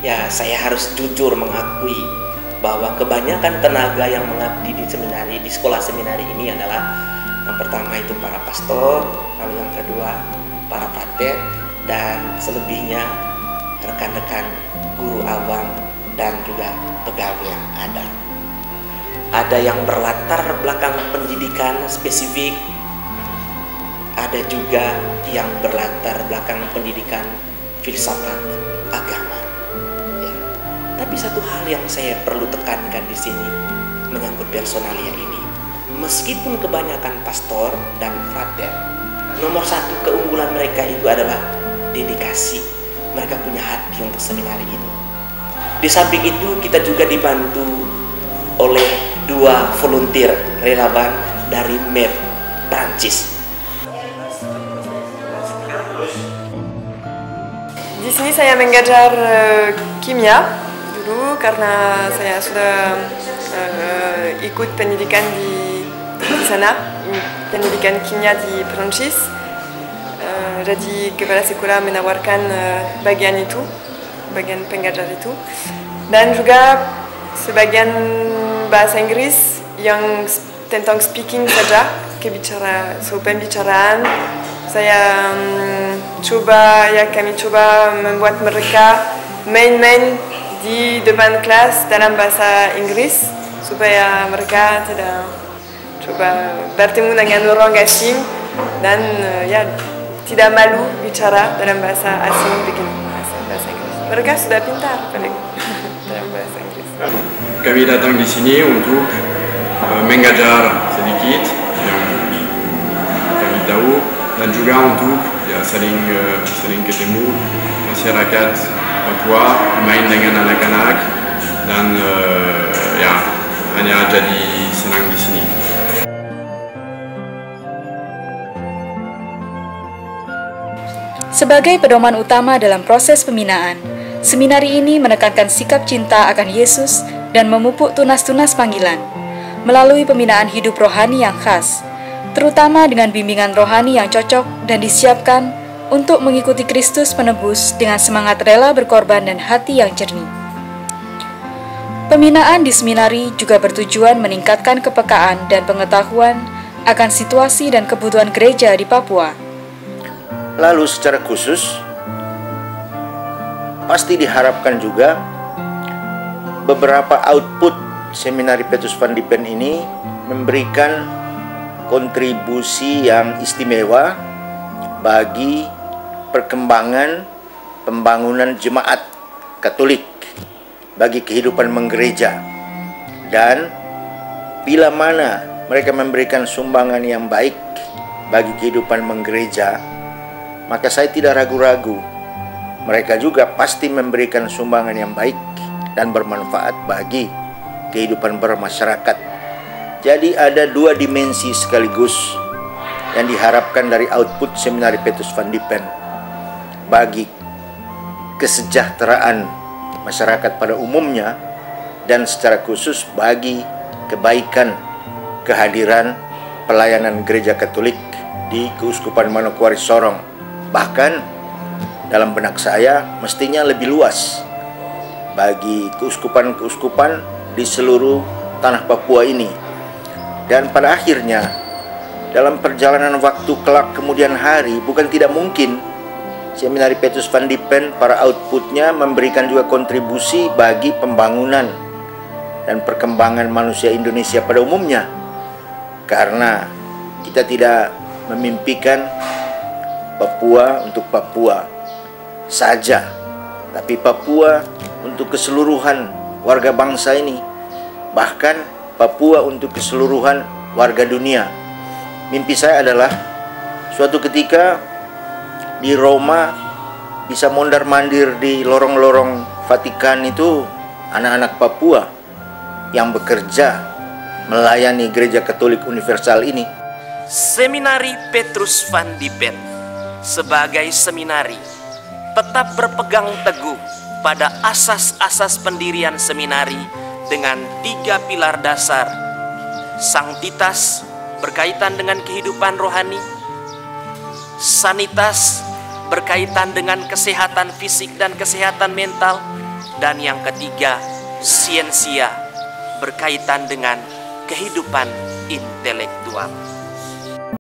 ya saya harus jujur mengakui bahwa kebanyakan tenaga yang mengabdi di seminari, di sekolah seminari ini adalah yang pertama itu para pastor, lalu yang kedua para prater, dan selebihnya rekan-rekan guru awam dan juga pegawai yang ada. Ada yang berlatar belakang pendidikan spesifik, ada juga yang berlatar belakang pendidikan filsafat agama. Ya. Tapi satu hal yang saya perlu tekankan di sini menyangkut personalia ini, meskipun kebanyakan pastor dan frater, nomor satu keunggulan mereka itu adalah dedikasi. Mereka punya hati untuk seminari ini. Di samping itu kita juga dibantu oleh 2 volunteer relawan dari MEP Prancis. Di sini saya mengajar kimia dulu karena saya sudah ikut pendidikan di sana, pendidikan kimia di Prancis. Jadi kepala sekolah menawarkan bagian itu, bagian pengajar itu, dan juga sebagian bahasa Inggris yang tentang speaking saja, pembicaraan. Saya kami coba membuat mereka main-main di depan kelas dalam bahasa Inggris supaya mereka tidak coba bertemu dengan orang asing dan tidak malu bicara dalam bahasa asing begini, bahasa Inggris. Mereka sudah pintar dalam bahasa Inggris. Kami datang di sini untuk mengajar sedikit yang kami tahu dan juga untuk saling ketemu masyarakat Papua, main dengan anak-anak dan hanya jadi senang di sini. Sebagai pedoman utama dalam proses pembinaan, seminari ini menekankan sikap cinta akan Yesus dan memupuk tunas-tunas panggilan melalui pembinaan hidup rohani yang khas, terutama dengan bimbingan rohani yang cocok dan disiapkan untuk mengikuti Kristus penebus dengan semangat rela berkorban dan hati yang jernih. Pembinaan di seminari juga bertujuan meningkatkan kepekaan dan pengetahuan akan situasi dan kebutuhan gereja di Papua. Lalu secara khusus, pasti diharapkan juga beberapa output Seminari Petrus Van Diepen ini memberikan kontribusi yang istimewa bagi perkembangan pembangunan jemaat Katolik, bagi kehidupan menggereja. Dan bila mana mereka memberikan sumbangan yang baik bagi kehidupan menggereja, maka saya tidak ragu-ragu, mereka juga pasti memberikan sumbangan yang baik dan bermanfaat bagi kehidupan bermasyarakat. Jadi ada 2 dimensi sekaligus yang diharapkan dari output Seminari Petrus Van Diepen bagi kesejahteraan masyarakat pada umumnya dan secara khusus bagi kebaikan kehadiran pelayanan gereja Katolik di Keuskupan Manokwari Sorong. Bahkan dalam benak saya mestinya lebih luas bagi keuskupan-keuskupan di seluruh tanah Papua ini. Dan pada akhirnya dalam perjalanan waktu kelak kemudian hari, bukan tidak mungkin Seminari Petrus Van Diepen para outputnya memberikan juga kontribusi bagi pembangunan dan perkembangan manusia Indonesia pada umumnya. Karena kita tidak memimpikan Papua untuk Papua saja, tapi Papua untuk keseluruhan warga bangsa ini, bahkan Papua untuk keseluruhan warga dunia. Mimpi saya adalah suatu ketika di Roma bisa mondar-mandir di lorong-lorong Vatikan itu anak-anak Papua yang bekerja melayani Gereja Katolik Universal ini. Seminari Petrus Van Diepen sebagai seminari tetap berpegang teguh pada asas-asas pendirian seminari dengan 3 pilar dasar: sanktitas berkaitan dengan kehidupan rohani, sanitas berkaitan dengan kesehatan fisik dan kesehatan mental, Dan yang ketiga, siensia, berkaitan dengan kehidupan intelektual.